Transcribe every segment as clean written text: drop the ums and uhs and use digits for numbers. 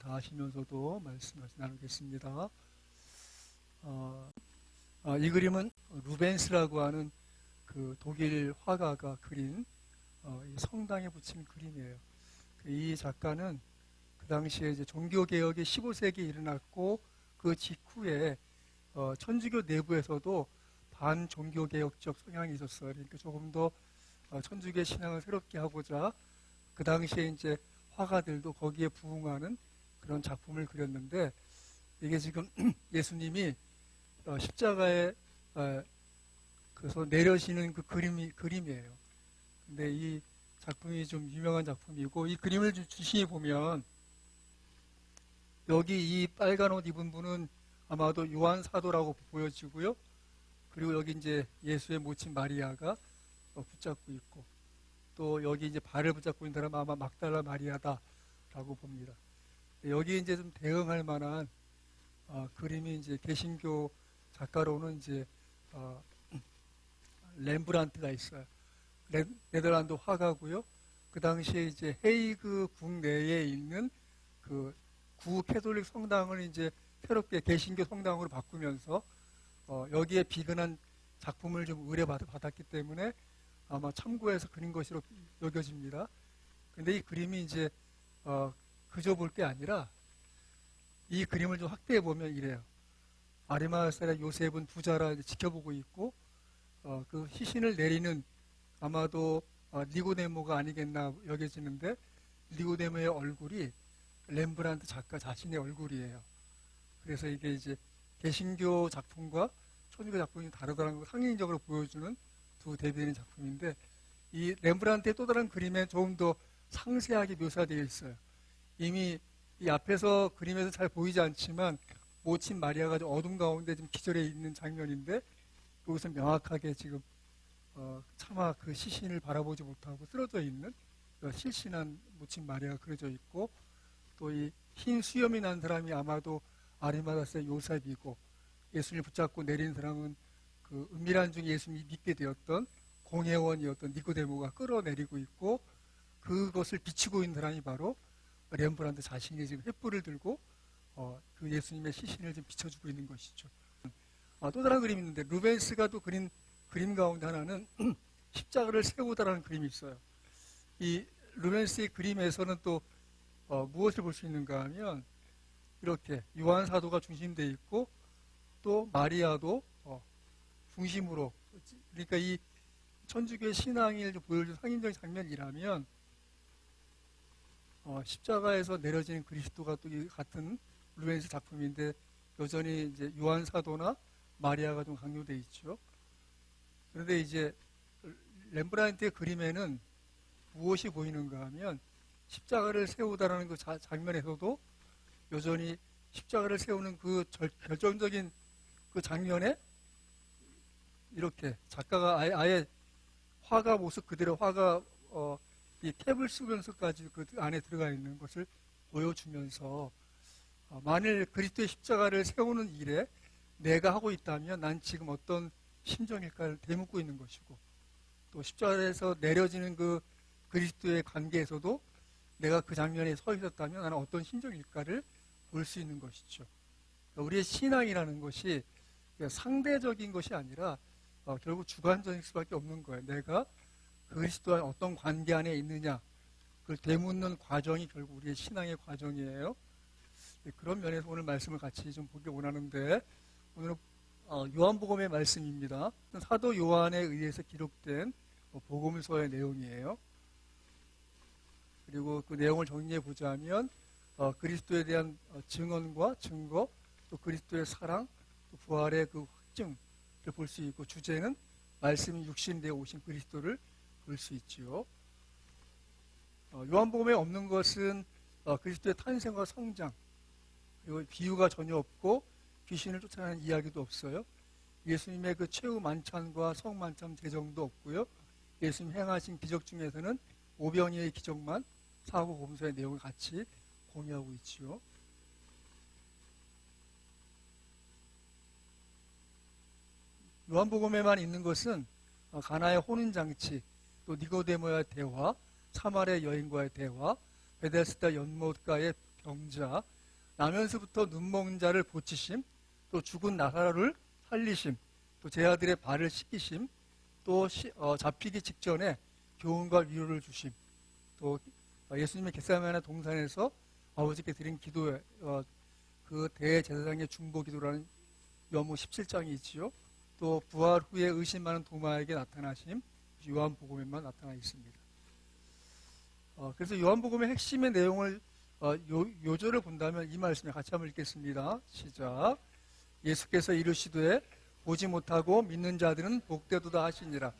다 아시면서도 말씀을 나누겠습니다. 이 그림은 루벤스라고 하는 그 독일 화가가 그린 이 성당에 붙인 그림이에요. 이 작가는 그 당시에 이제 종교개혁이 15세기에 일어났고 그 직후에 천주교 내부에서도 반종교개혁적 성향이 있었어요. 그러니까 조금 더 천주교의 신앙을 새롭게 하고자 그 당시에 이제 화가들도 거기에 부응하는 그런 작품을 그렸는데, 이게 지금 예수님이 십자가에 그래서 내려지는 그 그림이에요. 근데 이 작품이 좀 유명한 작품이고, 이 그림을 주시히 보면 여기 이 빨간 옷 입은 분은 아마도 요한 사도라고 보여지고요. 그리고 여기 이제 예수의 모친 마리아가 붙잡고 있고, 또 여기 이제 발을 붙잡고 있는 사람은 아마 막달라 마리아다라고 봅니다. 여기 이제 좀 대응할 만한 그림이 이제 개신교 작가로는 이제 렘브란트가 있어요. 네덜란드 화가고요. 그 당시에 이제 헤이그 국내에 있는 그 구 캐톨릭 성당을 이제 새롭게 개신교 성당으로 바꾸면서 여기에 비근한 작품을 좀 의뢰받았기 때문에 아마 참고해서 그린 것으로 여겨집니다. 근데 이 그림이 이제 그저 볼 게 아니라 이 그림을 좀 확대해 보면 이래요. 아리마스의 요셉은 부자라 지켜보고 있고, 그 시신을 내리는 아마도 니고데모가 아니겠나 여겨지는데, 니고데모의 얼굴이 렘브란트 작가 자신의 얼굴이에요. 그래서 이게 이제 개신교 작품과 천주교 작품이 다르다는 걸 상징적으로 보여주는 두 대비되는 작품인데, 이 렘브란트의 또 다른 그림에 조금 더 상세하게 묘사되어 있어요. 이미 이 앞에서 그림에서 잘 보이지 않지만 모친 마리아가 좀 어둠 가운데 좀 기절해 있는 장면인데, 여기서 명확하게 지금 차마 그 시신을 바라보지 못하고 쓰러져 있는 실신한 모친 마리아가 그려져 있고, 또 이 흰 수염이 난 사람이 아마도 아리마다스의 요셉이고, 예수님을 붙잡고 내린 사람은 그 은밀한 중에 예수님이 믿게 되었던 공회원이었던 니고데모가 끌어내리고 있고, 그것을 비추고 있는 사람이 바로 렘브란트 자신이 지금 횃불을 들고 그 예수님의 시신을 지금 비춰주고 있는 것이죠. 또 다른 그림이 있는데, 루벤스가 또 그린 그림 가운데 하나는 십자가를 세우다라는 그림이 있어요. 이 루벤스의 그림에서는 또 무엇을 볼 수 있는가 하면, 이렇게 요한 사도가 중심되어 있고 또 마리아도 중심으로, 그러니까 이 천주교의 신앙을 보여준 상징적인 장면이라면, 십자가에서 내려지는 그리스도가 또 같은 루벤스 작품인데 여전히 이제 요한 사도나 마리아가 좀 강조되어 있죠. 그런데 이제 렘브란트의 그림에는 무엇이 보이는가 하면, 십자가를 세우다라는 그 장면에서도 여전히 십자가를 세우는 그 결정적인 그 장면에 이렇게 작가가 아예 화가 모습 그대로 화가 이 캡을 쓰면서까지 그 안에 들어가 있는 것을 보여주면서, 만일 그리스도의 십자가를 세우는 일에 내가 하고 있다면 난 지금 어떤 심정일까를 되묻고 있는 것이고, 또 십자가에서 내려지는 그 그리스도의 관계에서도 내가 그 장면에 서 있었다면 나는 어떤 심정일까를 볼 수 있는 것이죠. 우리의 신앙이라는 것이 상대적인 것이 아니라 결국 주관적일 수밖에 없는 거예요. 내가 그리스도와 어떤 관계 안에 있느냐, 그걸 되묻는 과정이 결국 우리의 신앙의 과정이에요. 그런 면에서 오늘 말씀을 같이 좀 보기 원하는데, 오늘은 요한복음의 말씀입니다. 사도 요한에 의해서 기록된 복음서의 내용이에요. 그리고 그 내용을 정리해 보자면, 그리스도에 대한 증언과 증거, 또 그리스도의 사랑, 또 부활의 그 확증을 볼 수 있고, 주제는 말씀이 육신되어 오신 그리스도를 볼 수 있지요. 요한복음에 없는 것은 그리스도의 탄생과 성장, 그리고 비유가 전혀 없고 귀신을 쫓아내는 이야기도 없어요. 예수님의 그 최후 만찬과 성만찬 제정도 없고요. 예수님 행하신 기적 중에서는 오병이의 기적만 사복음서의 내용을 같이 공유하고 있지요. 요한복음에만 있는 것은 가나의 혼인잔치, 또 니고데모와의 대화, 사마리아 여인과의 대화, 베데스다 연못가의 병자, 나면서부터 눈먼 자를 고치심, 또 죽은 나사로를 살리심, 또 제 아들의 발을 씻기심, 또 잡히기 직전에 교훈과 위로를 주심, 또 예수님의 겟세마네 동산에서 아버지께 드린 기도에 그 대제사장의 중보 기도라는 요한복음 17장이 있지요. 또 부활 후에 의심하는 도마에게 나타나심, 요한복음에만 나타나 있습니다. 그래서 요한복음의 핵심의 내용을 요절을 본다면 이 말씀에 같이 한번 읽겠습니다. 시작. 예수께서 이르시되 보지 못하고 믿는 자들은 복되도다 하시니라.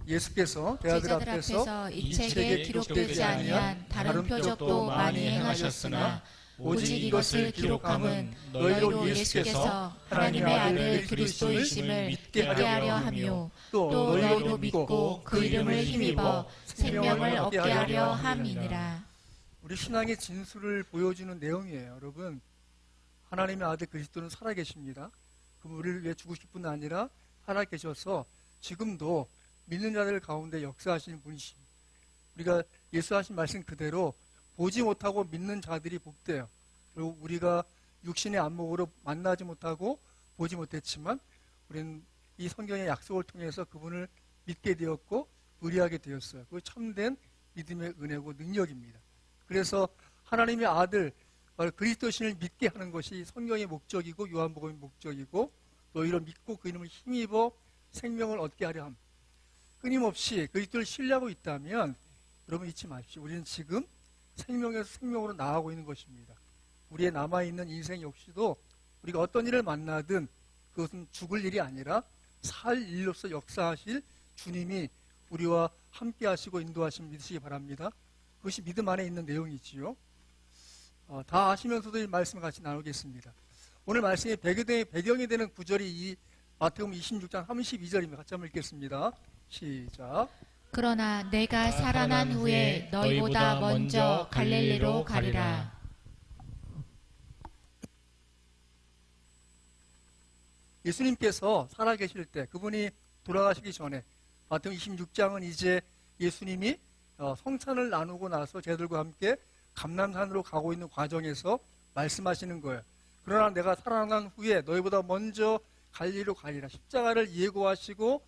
예수께서 대아들 앞에서 이 책에 기록되지 아니한 다른 표적도 많이 행하셨으나 오직 이것을 기록함은 너희로 예수께서 하나님의 아들 그리스도이심을 믿게 하려 함이요 또 너희로 믿고 그 이름을 힘입어 생명을 얻게 하려 함이니라. 우리 신앙의 진수를 보여주는 내용이에요. 여러분, 하나님의 아들 그리스도는 살아계십니다. 그럼 우리를 위해 죽으실 뿐 아니라 살아계셔서 지금도 믿는 자들 가운데 역사하시는 분이십니다. 우리가 예수 하신 말씀 그대로 보지 못하고 믿는 자들이 복돼요. 그리고 우리가 육신의 안목으로 만나지 못하고 보지 못했지만 우리는 이 성경의 약속을 통해서 그분을 믿게 되었고 의리하게 되었어요. 그 참된 믿음의 은혜고 능력입니다. 그래서 하나님의 아들 그리스도신을 믿게 하는 것이 성경의 목적이고 요한복음의 목적이고 너희로 믿고 그 이름을 힘입어 생명을 얻게 하려 함. 끊임없이 그리스도를 신뢰하고 있다면 여러분 잊지 마십시오. 우리는 지금 생명에서 생명으로 나아가고 있는 것입니다. 우리의 남아있는 인생 역시도 우리가 어떤 일을 만나든 그것은 죽을 일이 아니라 살 일로서 역사하실 주님이 우리와 함께 하시고 인도하시면 믿으시기 바랍니다. 그것이 믿음 안에 있는 내용이지요. 다 아시면서도 이 말씀을 같이 나누겠습니다. 오늘 말씀의 배경이 되는 구절이 이 마태복음 26장 32절입니다. 같이 한번 읽겠습니다. 시작. 그러나 내가 살아난 후에 너희보다 먼저 갈릴리로 가리라. 예수님께서 살아계실 때 그분이 돌아가시기 전에 마태복음 26장은 이제 예수님이 성찬을 나누고 나서 제자들과 함께 감람산으로 가고 있는 과정에서 말씀하시는 거예요. 그러나 내가 살아난 후에 너희보다 먼저 갈릴리로 가리라. 십자가를 예고하시고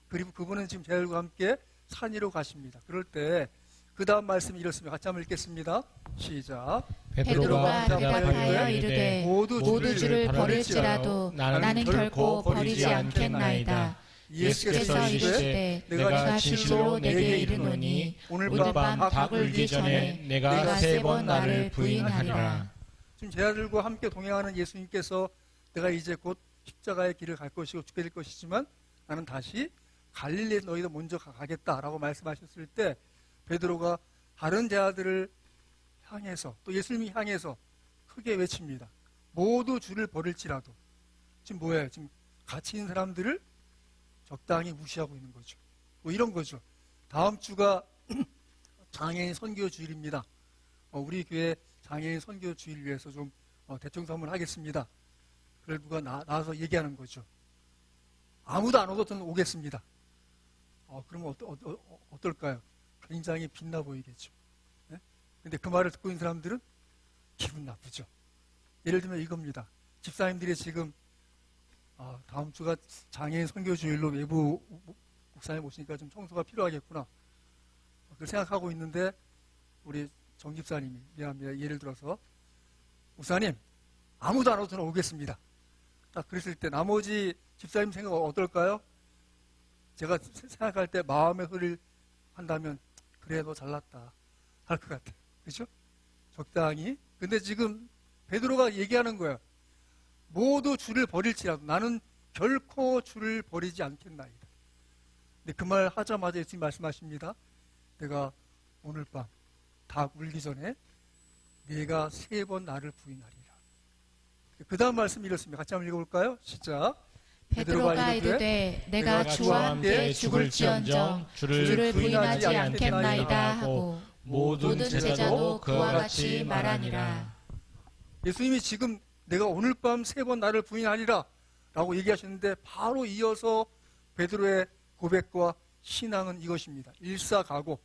그리고 그분은 지금 제자들과 함께 산 위로 가십니다. 그럴 때 그 다음 말씀이 이렇습니다. 같이 한번 읽겠습니다. 시작. 베드로가 대답하여 이르되 모두 주를 버릴지라도 나는 결코 버리지 않겠나이다. 예수께서 이르시되 내가 진실로 내게 이르노니 오늘 밤 닭 울기 전에 내가 3번 나를 부인하리라. 지금 제자들과 함께 동행하는 예수님께서 내가 이제 곧 십자가의 길을 갈 것이고 죽게 될 것이지만 나는 다시 갈릴리에 너희도 먼저 가겠다라고 말씀하셨을 때 베드로가 다른 제자들을 향해서 또 예수님이 향해서 크게 외칩니다. 모두 주를 버릴지라도. 지금 뭐예요? 지금 같이 있는 사람들을 적당히 무시하고 있는 거죠. 뭐 이런 거죠. 다음 주가 장애인 선교 주일입니다. 우리 교회 장애인 선교 주일 위해서 좀 대청소함을 하겠습니다. 그래서 누가 나와서 얘기하는 거죠. 아무도 안 오도 저는 오겠습니다. 그러면 어떨까요? 굉장히 빛나 보이겠죠. 네? 근데 그 말을 듣고 있는 사람들은 기분 나쁘죠. 예를 들면 이겁니다. 집사님들이 지금 다음 주가 장애인 선교주일로 외부 목사님 오시니까 좀 청소가 필요하겠구나. 그걸 생각하고 있는데 우리 정 집사님이 미안합니다. 예를 들어서 목사님 아무도 안 오도 저는 오겠습니다. 딱 그랬을 때 나머지 집사님 생각 어떨까요? 제가 생각할 때 마음의 소리를 한다면 그래 너 잘났다 할 것 같아요. 그렇죠? 적당히. 근데 지금 베드로가 얘기하는 거예요. 모두 주를 버릴지라도 나는 결코 주를 버리지 않겠나이다. 근데 그 말 하자마자 예수님 말씀하십니다. 내가 오늘 밤 닭 울기 전에 네가 3번 나를 부인하리라. 그 다음 말씀이 이렇습니다. 같이 한번 읽어볼까요? 시작. 베드로가 이르되 내가 주와 함께 죽을지언정 주를 부인하지 않겠나이다 하고 모든 제자도 그와 같이 말하니라. 예수님이 지금 내가 오늘 밤 3번 나를 부인하리라 라고 얘기하셨는데 바로 이어서 베드로의 고백과 신앙은 이것입니다. 일사가고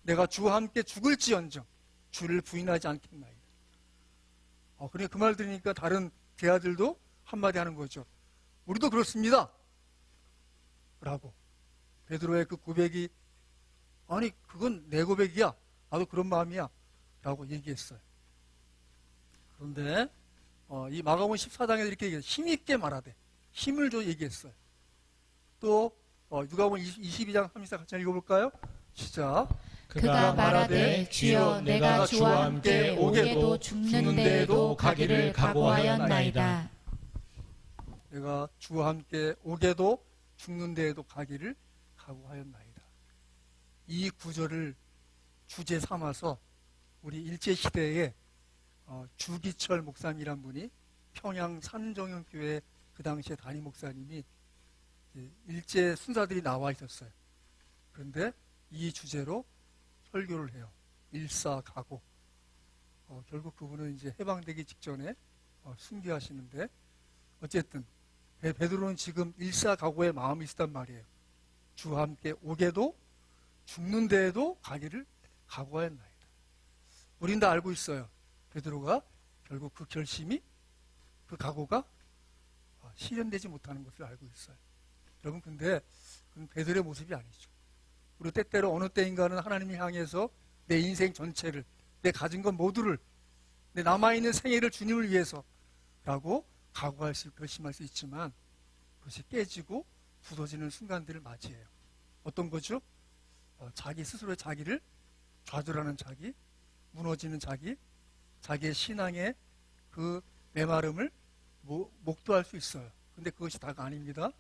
내가 주와 함께 죽을지언정 주를 부인하지 않겠나이다. 그러니까 그 말 들으니까 다른 제자들도 한마디 하는 거죠. 우리도 그렇습니다. 라고. 베드로의 그 고백이 아니 그건 내 고백이야. 나도 그런 마음이야. 라고 얘기했어요. 그런데 이 마가복음 14장에서 이렇게 얘기해요. 힘있게 말하되 힘을 줘 얘기했어요. 또 누가복음 22장 34 같이 읽어볼까요? 시작. 그가 말하되 주여 내가 주와 함께 오게도 죽는 데에도 가기를 각오하였나이다. 내가 주와 함께 오게도 죽는 데에도 가기를 각오하였나이다. 이 구절을 주제 삼아서 우리 일제시대에 주기철 목사님이란 분이 평양 산정형교회 그 당시에 담임 목사님이 일제 순사들이 나와 있었어요. 그런데 이 주제로 설교를 해요. 일사각오. 결국 그분은 이제 해방되기 직전에 순교하시는데 어쨌든 베드로는 지금 일사각오의 마음이 있었단 말이에요. 주와 함께 오게도 죽는 데에도 가기를 각오하였나이다. 우린 다 알고 있어요. 베드로가 결국 그 결심이 그 각오가 실현되지 못하는 것을 알고 있어요. 여러분 근데 그건 베드로의 모습이 아니죠. 우리 때때로 어느 때인가는 하나님을 향해서 내 인생 전체를 내 가진 것 모두를 내 남아있는 생애를 주님을 위해서라고 각오할 수 결심할 수 있지만 그것이 깨지고 부서지는 순간들을 맞이해요. 어떤 거죠? 자기 스스로의 자기를 좌절하는 자기, 무너지는 자기, 자기의 신앙의 그 메마름을 목도할 수 있어요. 근데 그것이 다가 아닙니다.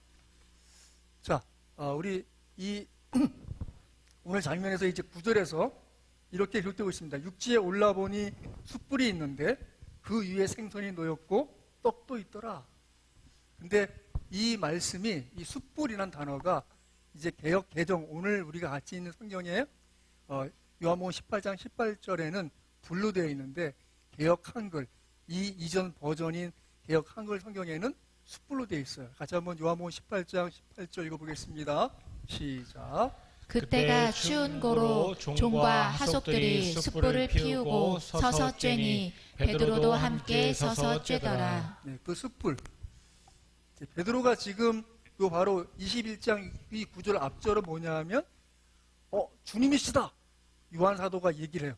자, 우리 이 오늘 장면에서 이제 9절에서 이렇게 기록되고 있습니다. 육지에 올라보니 숯불이 있는데 그 위에 생선이 놓였고 떡도 있더라. 근데 이 말씀이 이 숯불이란 단어가 이제 개역 개정 오늘 우리가 같이 있는 성경에 요한복음 18장 18절에는 불로 되어 있는데 개역 한글 이 이전 버전인 개역 한글 성경에는 숯불로 되어 있어요. 같이 한번 요한복음 18장 18절 읽어보겠습니다. 시작. 그때가 추운 고로 종과 하속들이 숯불을 피우고 서서 쬐니 베드로도 함께 서서 쬐더라. 네, 그 숯불. 베드로가 지금 요 바로 21장 이 구절 앞절은 뭐냐 하면 주님이시다. 요한 사도가 얘기를 해요.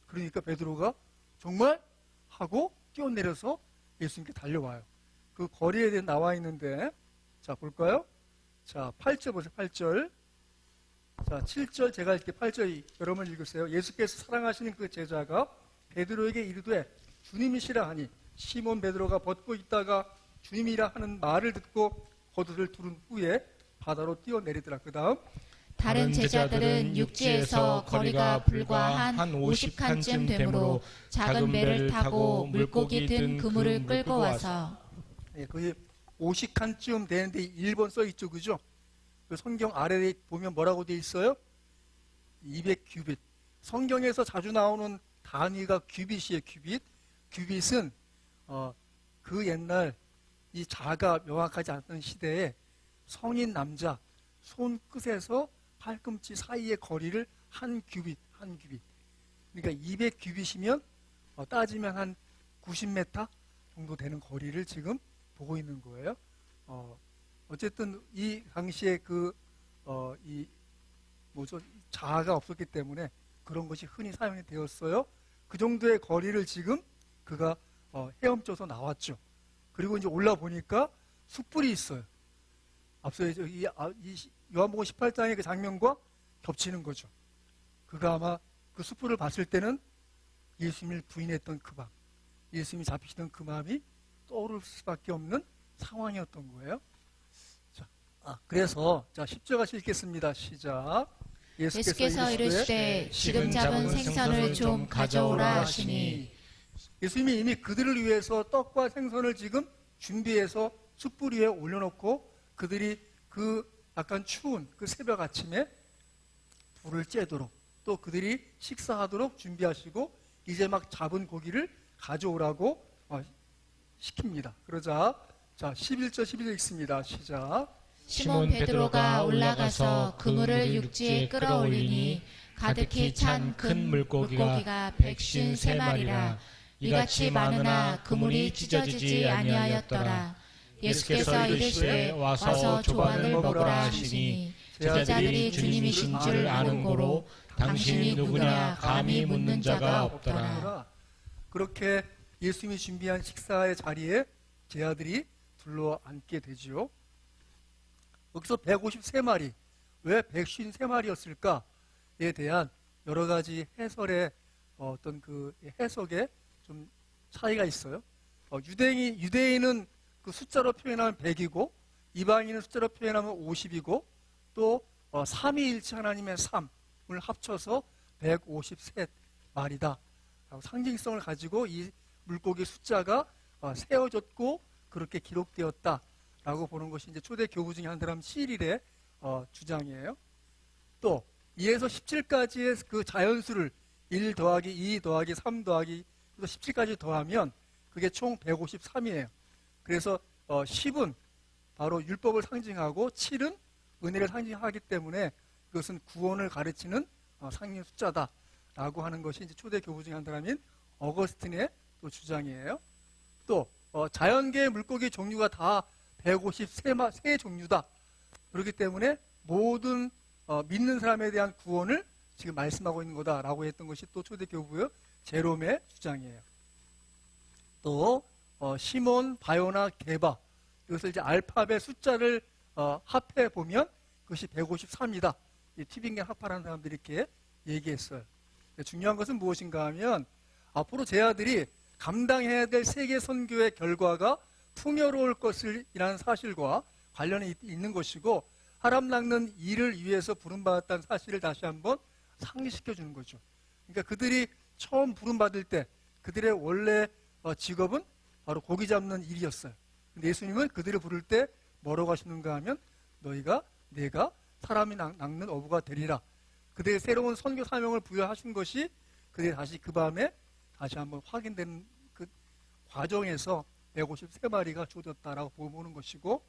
그러니까 베드로가 정말 하고 뛰어내려서 예수님께 달려와요. 그 거리에 나와 있는데 자 볼까요? 자 8절 보세요. 8절. 자 7절 제가 이렇게 8절 여러분 읽으세요. 예수께서 사랑하시는 그 제자가 베드로에게 이르되 주님이시라 하니 시몬 베드로가 벗고 있다가 주님이라 하는 말을 듣고 겉옷을 두른 후에 바다로 뛰어내리더라. 그 다음 다른 제자들은 육지에서 거리가 불과 한 50칸쯤 되므로 작은 배를 타고 물고기 든 그물을 끌고 와서 거의 50칸쯤 되는데 1번 써 있죠. 그죠? 그 성경 아래에 보면 뭐라고 돼 있어요? 200규빗. 성경에서 자주 나오는 단위가 규빗이에요. 규빗. 규빗은 그 옛날 이 자가 명확하지 않던 시대에 성인 남자 손끝에서 팔꿈치 사이의 거리를 한 규빗. 그러니까 200규빗이면 따지면 한 90m 정도 되는 거리를 지금 보고 있는 거예요. 어쨌든 이 당시에 자아가 없었기 때문에 그런 것이 흔히 사용이 되었어요. 그 정도의 거리를 지금 그가 헤엄쳐서 나왔죠. 그리고 이제 올라 보니까 숯불이 있어요. 앞서 이 요한복음 18장의 그 장면과 겹치는 거죠. 그가 아마 그 숯불을 봤을 때는 예수님을 부인했던 그 마음, 예수님이 잡히시던 그 마음이 떠오를 수밖에 없는 상황이었던 거예요. 그래서 10절 같이 읽겠습니다. 시작. 예수께서 이르시되 지금 잡은 생선을 좀 가져오라 하시니 예수님이 이미 그들을 위해서 떡과 생선을 지금 준비해서 숯불 위에 올려놓고 그들이 그 약간 추운 그 새벽 아침에 불을 쬐도록 또 그들이 식사하도록 준비하시고 이제 막 잡은 고기를 가져오라고 시킵니다. 그러자 11절 12절 읽습니다. 시작. 시몬 베드로가 올라가서 그물을 육지에 끌어올리니 가득히 찬 큰 물고기가 153마리라. 이같이 많으나 그물이 찢어지지 아니하였더라. 예수께서 이르시되 와서 조반을 먹으라 하시니 제자들이 주님이신 줄 아는 고로 당신이 누구냐 감히 묻는 자가 없더라. 그렇게 예수님이 준비한 식사의 자리에 제자들이 둘러앉게 되지요. 여기서 153마리, 왜 153마리였을까에 대한 여러 가지 해설의 어떤 그 해석에 좀 차이가 있어요. 유대인은 그 숫자로 표현하면 100이고 이방인은 숫자로 표현하면 50이고 또 삼위일체 하나님의 3을 합쳐서 153마리다. 상징성을 가지고 이 물고기 숫자가 세워졌고 그렇게 기록되었다라고 보는 것이 이제 초대 교부 중에 한 사람 시릴의 주장이에요. 또 2에서 17까지의 그 자연수를 1 더하기 2 더하기 3 더하기 17까지 더하면 그게 총 153이에요. 그래서 10은 바로 율법을 상징하고 7은 은혜를 상징하기 때문에 그것은 구원을 가르치는 상징 숫자다라고 하는 것이 이제 초대 교부 중에 한 사람인 어거스틴의 또 주장이에요. 또 자연계의 물고기 종류가 다 153세 종류다. 그렇기 때문에 모든 믿는 사람에 대한 구원을 지금 말씀하고 있는 거다라고 했던 것이 또 초대 교부의 제롬의 주장이에요. 또 시몬, 바요나, 게바 이것을 이제 알파벳 숫자를 합해 보면 그것이 153이다. 티빙겐 학파라는 사람들이 이렇게 얘기했어요. 중요한 것은 무엇인가 하면 앞으로 제자들이 감당해야 될 세계 선교의 결과가 풍요로울 것이라는 사실과 관련이 있는 것이고 사람 낚는 일을 위해서 부름받았다는 사실을 다시 한번 상기시켜 주는 거죠. 그러니까 그들이 처음 부름받을 때 그들의 원래 직업은 바로 고기 잡는 일이었어요. 근데 예수님은 그들을 부를 때 뭐라고 하시는가 하면 내가 사람이 낚는 어부가 되리라. 그들의 새로운 선교 사명을 부여하신 것이 그들이 다시 그 밤에 다시 한번 확인되는 그 과정에서 153마리가 주어졌다라고 보는 것이고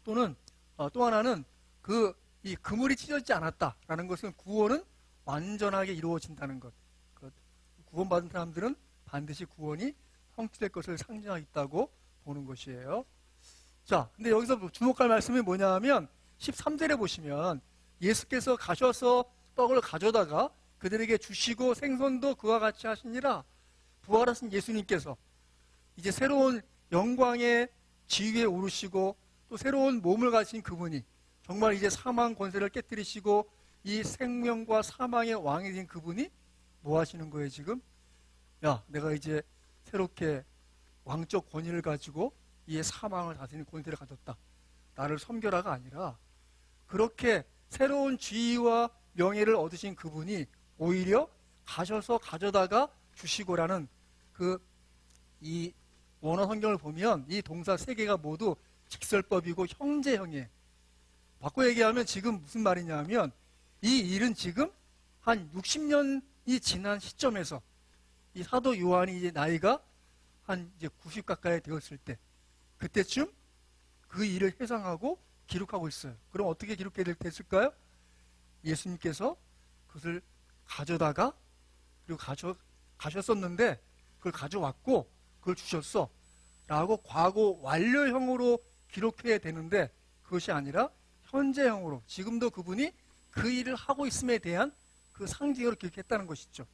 또는 또 하나는 이 그물이 찢어지지 않았다라는 것은 구원은 완전하게 이루어진다는 것. 구원받은 사람들은 반드시 구원이 성취될 것을 상징하고 보는 것이에요. 자, 근데 여기서 주목할 말씀이 뭐냐 하면 13절에 보시면 예수께서 가셔서 떡을 가져다가 그들에게 주시고 생선도 그와 같이 하시니라. 부활하신 예수님께서 이제 새로운 영광의 지위에 오르시고 또 새로운 몸을 가진 그분이 정말 이제 사망 권세를 깨뜨리시고 이 생명과 사망의 왕이 된 그분이 뭐 하시는 거예요 지금? 야, 내가 이제 새롭게 왕적 권위를 가지고 이 사망을 다스리는 권세를 가졌다. 나를 섬겨라가 아니라 그렇게 새로운 지위와 명예를 얻으신 그분이 오히려 가셔서 가져다가 주시고라는 이 원어 성경을 보면 이 동사 세 개가 모두 직설법이고 형제형이에요. 바꿔 얘기하면 지금 무슨 말이냐 하면 이 일은 지금 한 60년이 지난 시점에서 이 사도 요한이 이제 나이가 한 이제 90 가까이 되었을 때 그때쯤 그 일을 회상하고 기록하고 있어요. 그럼 어떻게 기록되게 됐을까요? 예수님께서 그것을 가져다가 그리고 가셨었는데 그걸 가져왔고 그걸 주셨어 라고 과거 완료형으로 기록해야 되는데 그것이 아니라 현재형으로 지금도 그분이 그 일을 하고 있음에 대한 그 상징으로 기록했다는 것이죠.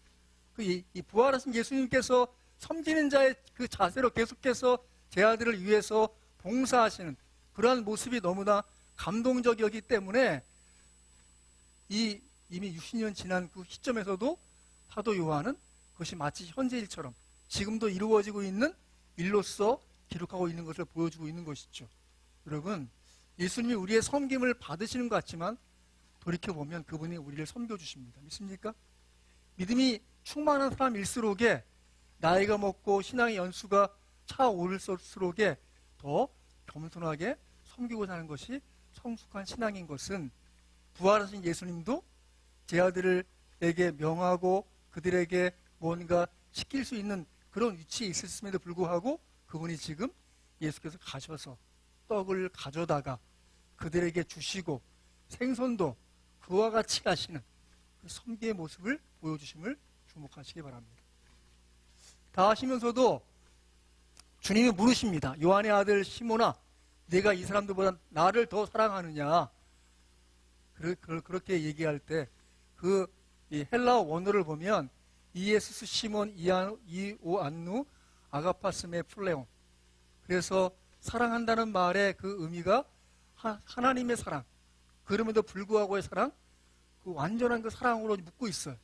이 부활하신 예수님께서 섬기는 자의 그 자세로 계속해서 제 아들을 위해서 봉사하시는 그러한 모습이 너무나 감동적이었기 때문에 이미 60년 지난 그 시점에서도 사도 요한은 그것이 마치 현재 일처럼 지금도 이루어지고 있는 일로서 기록하고 있는 것을 보여주고 있는 것이죠. 여러분, 예수님이 우리의 섬김을 받으시는 것 같지만 돌이켜보면 그분이 우리를 섬겨주십니다. 믿습니까? 믿음이 충만한 사람일수록에 나이가 먹고 신앙의 연수가 차오를수록에 더 겸손하게 섬기고자 하는 것이 성숙한 신앙인 것은 부활하신 예수님도 제 아들에게 명하고 그들에게 뭔가 시킬 수 있는 그런 위치에 있었음에도 불구하고 그분이 지금 예수께서 가셔서 떡을 가져다가 그들에게 주시고 생선도 그와 같이 하시는 그 섬기의 모습을 보여주심을 주목하시기 바랍니다. 다 하시면서도 주님이 물으십니다. 요한의 아들 시몬아, 내가 이 사람들보다 나를 더 사랑하느냐? 그렇게 얘기할 때 이 헬라어 원어를 보면 이에스스 시몬 이오안누 아가파스메 플레온. 그래서 사랑한다는 말의 그 의미가 하나님의 사랑, 그럼에도 불구하고의 사랑, 그 완전한 그 사랑으로 묻고 있어요.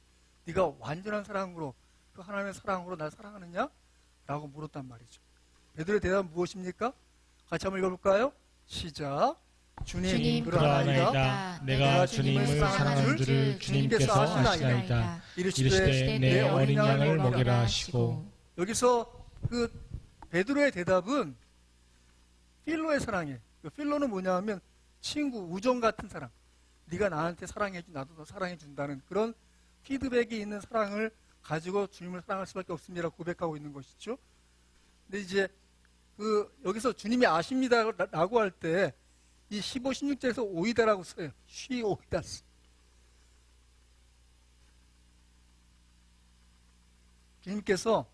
네가 완전한 사랑으로, 그 하나님의 사랑으로 날 사랑하느냐? 라고 물었단 말이죠. 베드로의 대답은 무엇입니까? 같이 한번 읽어볼까요? 시작. 주님 그러하나이다. 내가 주님을 사랑하는 줄을 주님께서 아시나이다. 이르시되 내 어린 양을 먹이라 하시고. 여기서 그 베드로의 대답은 필로의 사랑이에요. 필로는 뭐냐면 친구, 우정 같은 사랑. 네가 나한테 사랑해주, 나도 너 사랑해준다는 그런 피드백이 있는 사랑을 가지고 주님을 사랑할 수밖에 없습니다. 고백하고 있는 것이죠. 근데 이제 여기서 주님이 아십니다라고 할 때 이 15, 16절에서 오이다라고 써요. 쉬 오이다스. 주님께서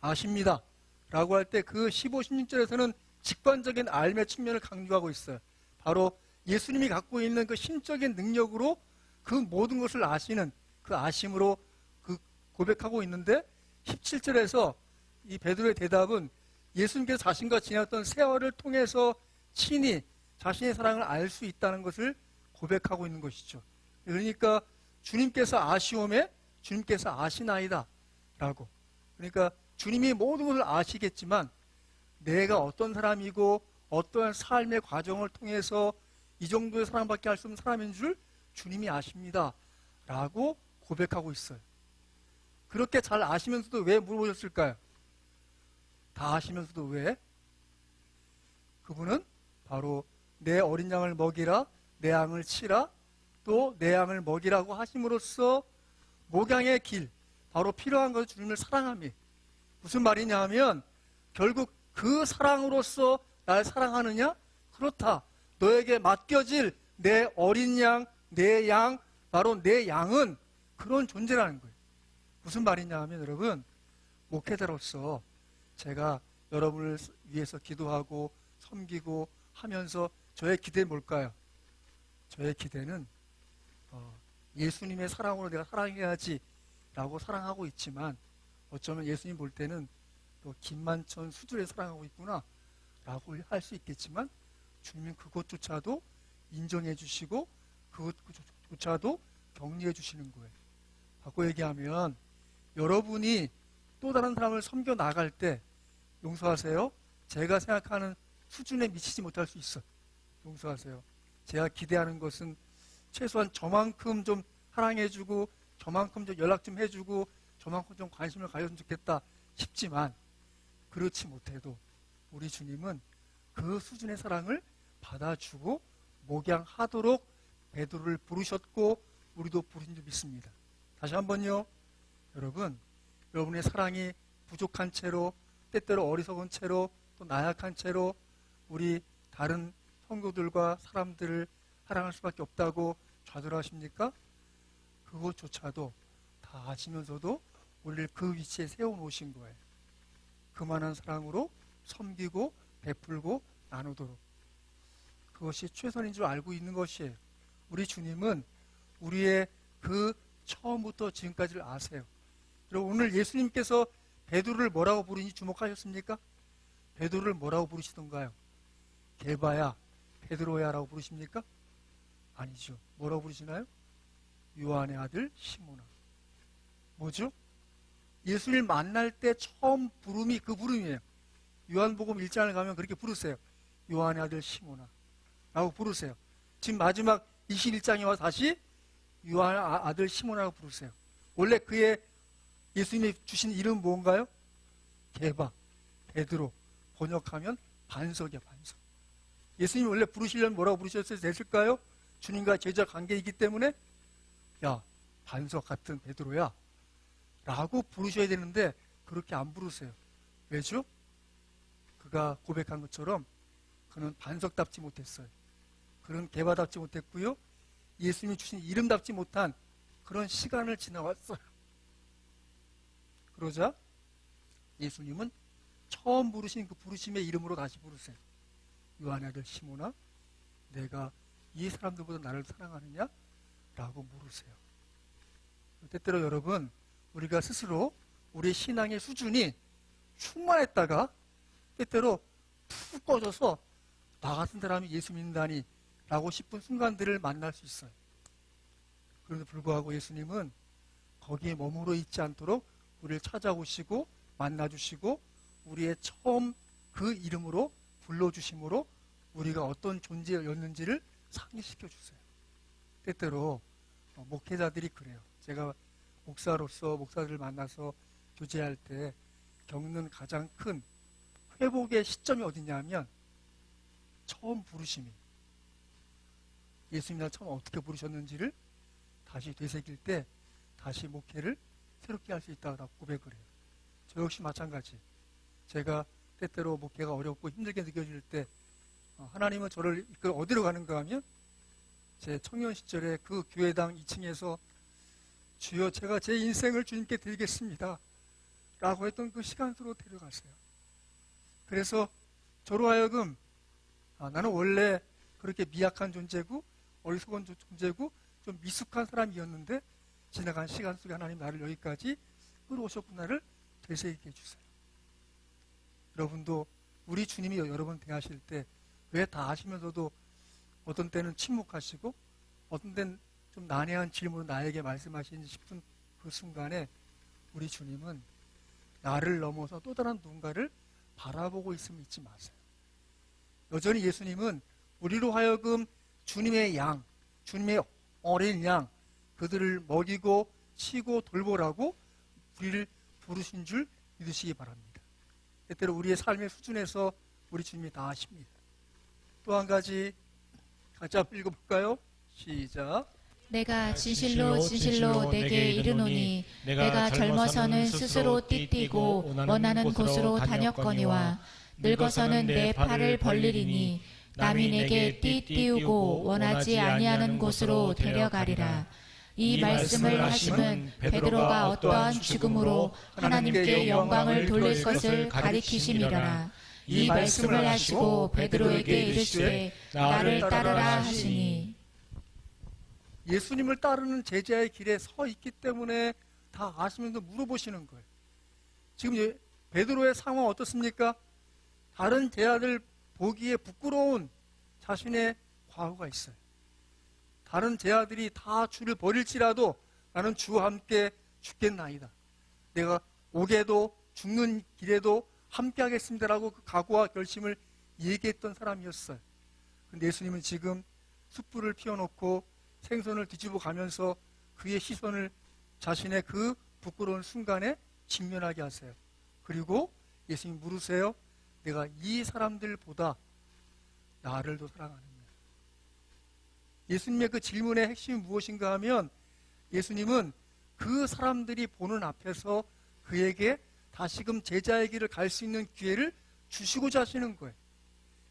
아십니다 라고 할 때 그 15, 16절에서는 직관적인 알의 측면을 강조하고 있어요. 바로 예수님이 갖고 있는 그 심적인 능력으로 그 모든 것을 아시는 그 아심으로 그 고백하고 있는데 17절에서 이 베드로의 대답은 예수님께서 자신과 지냈던 세월을 통해서 친히 자신의 사랑을 알 수 있다는 것을 고백하고 있는 것이죠. 그러니까 주님께서 아시오매 주님께서 아시나이다 라고. 그러니까 주님이 모든 것을 아시겠지만 내가 어떤 사람이고 어떠한 삶의 과정을 통해서 이 정도의 사랑밖에 할 수 없는 사람인 줄 주님이 아십니다 라고 고백하고 있어요. 그렇게 잘 아시면서도 왜 물어보셨을까요? 다 아시면서도 왜? 그분은 바로 내 어린 양을 먹이라, 내 양을 치라, 또 내 양을 먹이라고 하심으로써 목양의 길, 바로 필요한 것은 주님을 사랑함이. 무슨 말이냐 하면 결국 그 사랑으로서 날 사랑하느냐? 그렇다. 너에게 맡겨질 내 어린 양, 내 양, 바로 내 양은 그런 존재라는 거예요. 무슨 말이냐 하면 여러분, 목회자로서 제가 여러분을 위해서 기도하고 섬기고 하면서 저의 기대는 뭘까요? 저의 기대는 예수님의 사랑으로 내가 사랑해야지 라고 사랑하고 있지만 어쩌면 예수님 볼 때는 또 김만천 수주를 사랑하고 있구나 라고 할 수 있겠지만 주님은 그것조차도 인정해 주시고 그것조차도 격려해 주시는 거예요. 바꿔 얘기하면 여러분이 또 다른 사람을 섬겨 나갈 때 용서하세요. 제가 생각하는 수준에 미치지 못할 수 있어. 용서하세요. 제가 기대하는 것은 최소한 저만큼 좀 사랑해주고 저만큼 좀 연락 좀 해주고 저만큼 좀 관심을 가졌으면 좋겠다 싶지만 그렇지 못해도 우리 주님은 그 수준의 사랑을 받아주고 목양하도록 베드로를 부르셨고 우리도 부르신 줄 믿습니다. 다시 한번요. 여러분의 사랑이 부족한 채로 때때로 어리석은 채로 또 나약한 채로 우리 다른 성도들과 사람들을 사랑할 수밖에 없다고 좌절하십니까? 그것조차도 다 아시면서도 우리를 그 위치에 세워놓으신 거예요. 그만한 사랑으로 섬기고 베풀고 나누도록. 그것이 최선인 줄 알고 있는 것이에요. 우리 주님은 우리의 그 처음부터 지금까지를 아세요. 여러분 오늘 예수님께서 베드로를 뭐라고 부르는지 주목하셨습니까? 베드로를 뭐라고 부르시던가요? 게바야, 베드로야 라고 부르십니까? 아니죠. 뭐라고 부르시나요? 요한의 아들 시몬아. 뭐죠? 예수를 만날 때 처음 부름이 그 부름이에요. 요한복음 1장을 가면 그렇게 부르세요. 요한의 아들 시몬아 라고 부르세요. 지금 마지막 21장에 와서 다시 요한의 아들 시몬아라고 부르세요. 원래 그의 예수님이 주신 이름은 뭔가요? 게바, 베드로. 번역하면 반석이야, 반석. 예수님이 원래 부르시려면 뭐라고 부르셨어야 됐을까요? 주님과 제자 관계이기 때문에 야, 반석 같은 베드로야 라고 부르셔야 되는데 그렇게 안 부르세요. 왜죠? 그가 고백한 것처럼 그는 반석답지 못했어요. 그는 게바답지 못했고요. 예수님이 주신 이름답지 못한 그런 시간을 지나왔어요. 그러자 예수님은 처음 부르신 그 부르심의 이름으로 다시 부르세요. 요한의 아들 시몬아, 내가 이 사람들보다 나를 사랑하느냐? 라고 물으세요. 때때로 여러분, 우리가 스스로 우리의 신앙의 수준이 충만했다가 때때로 푹 꺼져서 나 같은 사람이 예수 믿는다니 라고 싶은 순간들을 만날 수 있어요. 그런데 불구하고 예수님은 거기에 머무르 있지 않도록 우리를 찾아오시고 만나주시고 우리의 처음 그 이름으로 불러주심으로 우리가 어떤 존재였는지를 상기시켜 주세요. 때때로 목회자들이 그래요. 제가 목사로서 목사들을 만나서 교제할 때 겪는 가장 큰 회복의 시점이 어디냐면 처음 부르심이 예수님 날 처음 어떻게 부르셨는지를 다시 되새길 때 다시 목회를 새롭게 할 수 있다고 고백을 해요. 저 역시 마찬가지. 제가 때때로 목회가 어렵고 힘들게 느껴질 때 하나님은 저를 이끌어 어디로 가는가 하면 제 청년 시절에 그 교회당 2층에서 주여 제가 제 인생을 주님께 드리겠습니다 라고 했던 그 시간으로 데려갔어요. 그래서 저로 하여금 나는 원래 그렇게 미약한 존재고 어리석은 존재고 좀 미숙한 사람이었는데 지나간 시간 속에 하나님 나를 여기까지 끌어오셨구나를 되새기게 해주세요. 여러분도 우리 주님이 여러분 대하실 때 왜 다 아시면서도 어떤 때는 침묵하시고 어떤 때는 좀 난해한 질문으로 나에게 말씀하시는지 싶은 그 순간에 우리 주님은 나를 넘어서 또 다른 누군가를 바라보고 있음을 잊지 마세요. 여전히 예수님은 우리로 하여금 주님의 양, 주님의 어린 양, 그들을 먹이고 치고 돌보라고 우리를 부르신 줄 믿으시기 바랍니다. 때때로 우리의 삶의 수준에서 우리 주님이 다 아십니다. 또 한 가지 같이 한번 읽어볼까요? 시작. 내가 진실로 진실로 내게 이르노니 내가 젊어서는 스스로 띠띠고 원하는 곳으로 다녔거니와 늙어서는 내 팔을 벌리리니 남이 내게 띠띠우고 원하지 아니하는 곳으로 데려가리라. 이 말씀을 하심은 베드로가 어떠한 죽음으로 하나님께 영광을 돌릴 것을 가리키심이라. 이 말씀을 하시고 베드로에게 이르시되 나를 따르라 하시니. 예수님을 따르는 제자의 길에 서 있기 때문에 다 아시면서 물어보시는 거예요. 지금 베드로의 상황 어떻습니까? 다른 제자들 보기에 부끄러운 자신의 과거가 있어요. 다른 제자들이 다 주를 버릴지라도 나는 주와 함께 죽겠나이다. 내가 오게도 죽는 길에도 함께 하겠습니다라고 그 각오와 결심을 얘기했던 사람이었어요. 근데 예수님은 지금 숯불을 피워놓고 생선을 뒤집어 가면서 그의 시선을 자신의 그 부끄러운 순간에 직면하게 하세요. 그리고 예수님 물으세요. 내가 이 사람들보다 나를 더 사랑하느냐. 예수님의 그 질문의 핵심이 무엇인가 하면 예수님은 그 사람들이 보는 앞에서 그에게 다시금 제자의 길을 갈 수 있는 기회를 주시고자 하시는 거예요.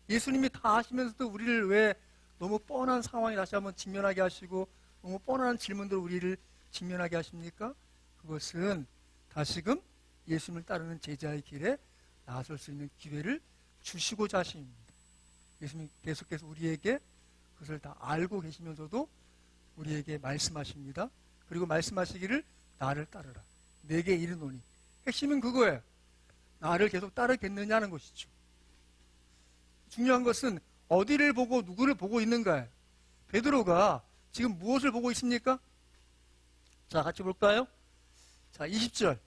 예수님이 다 아시면서도 우리를 왜 너무 뻔한 상황에 다시 한번 직면하게 하시고 너무 뻔한 질문들로 우리를 직면하게 하십니까? 그것은 다시금 예수님을 따르는 제자의 길에 나설 수 있는 기회를 주시고자 하십니다. 예수님이 계속해서 우리에게 그것을 다 알고 계시면서도 우리에게 말씀하십니다. 그리고 말씀하시기를 나를 따르라. 내게 이르노니. 핵심은 그거예요. 나를 계속 따르겠느냐는 것이죠. 중요한 것은 어디를 보고 누구를 보고 있는가요? 베드로가 지금 무엇을 보고 있습니까? 자, 같이 볼까요? 자, 20절.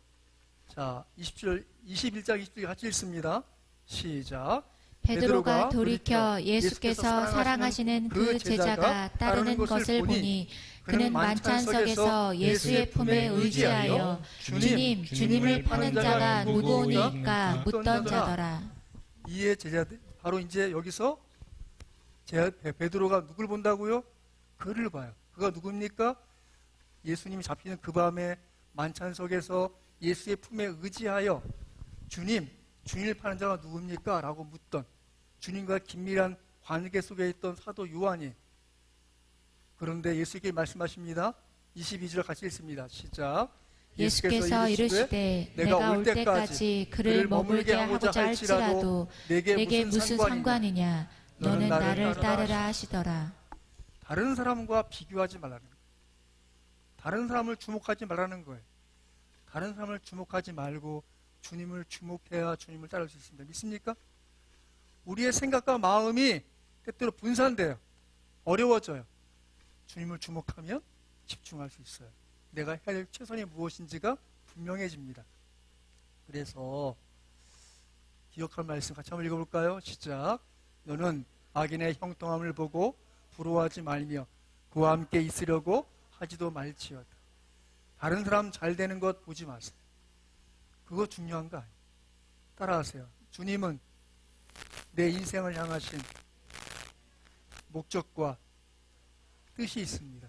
자, 20절, 21장 20절 같이 읽습니다. 시작. 베드로가 돌이켜 예수께서 사랑하시는 그 제자가 따르는 것을 보니 그는 만찬석에서 예수의 품에 의지하여 주님, 주님을 파는 자가 누구오니까 묻던 자더라. 이에 제자들, 바로 이제 여기서 베드로가 누굴 본다고요? 그를 봐요. 그가 누굽니까? 예수님이 잡히는 그 밤에 만찬석에서 예수의 품에 의지하여 주님, 주님을 파는 자가 누굽니까? 라고 묻던 주님과 긴밀한 관계 속에 있던 사도 요한이 그런데 예수께 말씀하십니다. 22절 같이 읽습니다. 시작. 예수께서 이르시되 내가 올 때까지 그를 머물게 하고자 할지라도 내게 무슨 상관이냐 너는 나를 따르라 하시더라. 다른 사람과 비교하지 말라는 거예요. 다른 사람을 주목하지 말라는 거예요. 다른 사람을 주목하지 말고 주님을 주목해야 주님을 따를 수 있습니다. 믿습니까? 우리의 생각과 마음이 때때로 분산돼요. 어려워져요. 주님을 주목하면 집중할 수 있어요. 내가 해야 될 최선이 무엇인지가 분명해집니다. 그래서 기억할 말씀 같이 한번 읽어볼까요? 시작. 너는 악인의 형통함을 보고 부러워하지 말며 그와 함께 있으려고 하지도 말지어다. 다른 사람 잘 되는 것 보지 마세요. 그거 중요한 거 아니에요. 따라하세요. 주님은 내 인생을 향하신 목적과 뜻이 있습니다.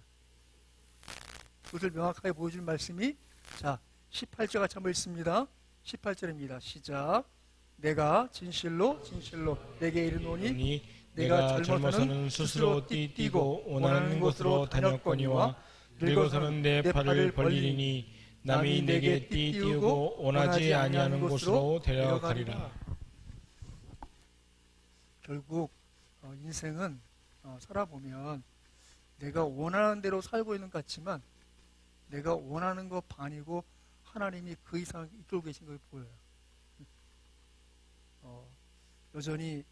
그것을 명확하게 보여줄 말씀이 18절 같이 한번 읽습니다. 18절입니다. 시작. 내가 진실로 내게 이르노니 내가 젊어서는 스스로 뛰고 원하는 곳으로 다녔거니와 늙어서는 내 팔을 벌리니 남이 내게 띄우고 원하지 아니하는 곳으로 데려가리라. 결국 인생은 살아보면 내가 원하는 대로 살고 있는 것 같지만 내가 원하는 것 반이고 하나님이 그 이상 이끌고 계신 걸 보여요. 여전히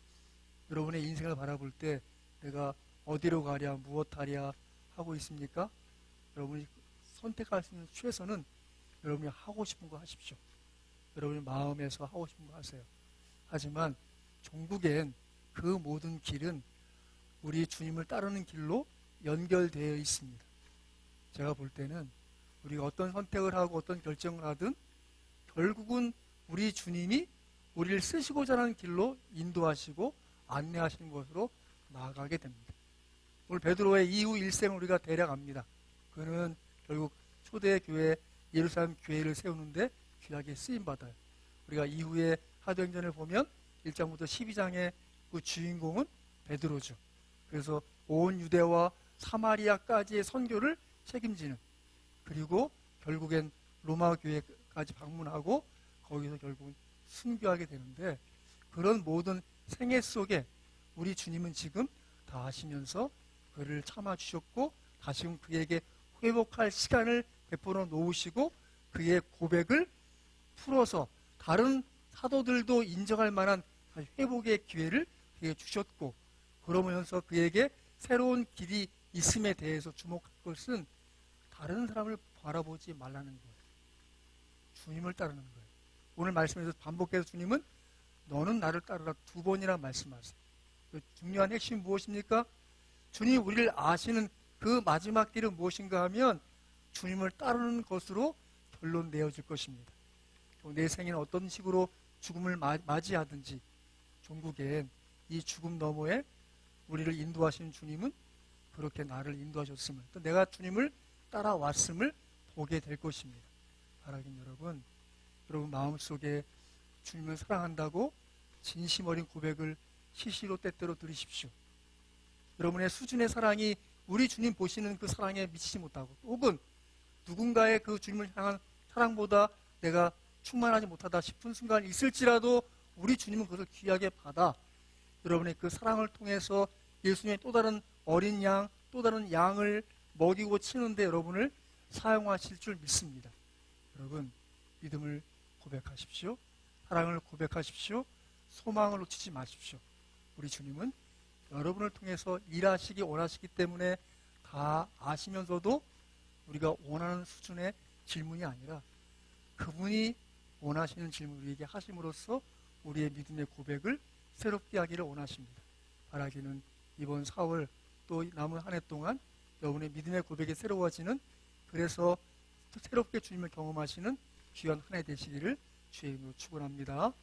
여러분의 인생을 바라볼 때 내가 어디로 가랴 무엇하랴 하고 있습니까? 여러분이 선택할 수 있는 최선은 여러분이 하고 싶은 거 하십시오. 여러분의 마음에서 하고 싶은 거 하세요. 하지만 종국엔 그 모든 길은 우리 주님을 따르는 길로 연결되어 있습니다. 제가 볼 때는 우리가 어떤 선택을 하고 어떤 결정을 하든 결국은 우리 주님이 우리를 쓰시고자 하는 길로 인도하시고 안내하시는 것으로 나아가게 됩니다. 오늘 베드로의 이후 일생을 우리가 대략 압니다. 그는 결국 초대교회 예루살렘 교회를 세우는데 귀하게 쓰임받아요. 우리가 이후에 사도행전을 보면 1장부터 12장의 그 주인공은 베드로죠. 그래서 온 유대와 사마리아까지의 선교를 책임지는, 그리고 결국엔 로마 교회까지 방문하고 거기서 결국은 순교하게 되는데, 그런 모든 생애 속에 우리 주님은 지금 다 하시면서 그를 참아주셨고 다시금 그에게 회복할 시간을 베풀어 놓으시고 그의 고백을 풀어서 다른 사도들도 인정할 만한 회복의 기회를 그에게 주셨고, 그러면서 그에게 새로운 길이 있음에 대해서 주목할 것은 다른 사람을 바라보지 말라는 거예요. 주님을 따르는 거예요. 오늘 말씀에서 반복해서 주님은 너는 나를 따르라 2번이나 말씀하세요. 중요한 핵심이 무엇입니까? 주님이 우리를 아시는 그 마지막 길은 무엇인가 하면 주님을 따르는 것으로 결론 내어질 것입니다. 내 생에는 어떤 식으로 죽음을 맞이하든지 종국엔 이 죽음 너머에 우리를 인도하시는 주님은 그렇게 나를 인도하셨음을, 또 내가 주님을 따라왔음을 보게 될 것입니다. 바라긴 여러분 마음속에 주님을 사랑한다고 진심 어린 고백을 시시로 때때로 들으십시오. 여러분의 수준의 사랑이 우리 주님 보시는 그 사랑에 미치지 못하고, 혹은 누군가의 그 주님을 향한 사랑보다 내가 충만하지 못하다 싶은 순간이 있을지라도 우리 주님은 그것을 귀하게 받아 여러분의 그 사랑을 통해서 예수님의 또 다른 어린 양, 또 다른 양을 먹이고 치는데 여러분을 사용하실 줄 믿습니다. 여러분, 믿음을 고백하십시오. 사랑을 고백하십시오. 소망을 놓치지 마십시오. 우리 주님은 여러분을 통해서 일하시기 원하시기 때문에 다 아시면서도 우리가 원하는 수준의 질문이 아니라 그분이 원하시는 질문을 우리에게 하심으로써 우리의 믿음의 고백을 새롭게 하기를 원하십니다. 바라기는 이번 4월 또 남은 한 해 동안 여러분의 믿음의 고백이 새로워지는, 그래서 새롭게 주님을 경험하시는 귀한 한 해 되시기를 주의 이름으로 축원합니다.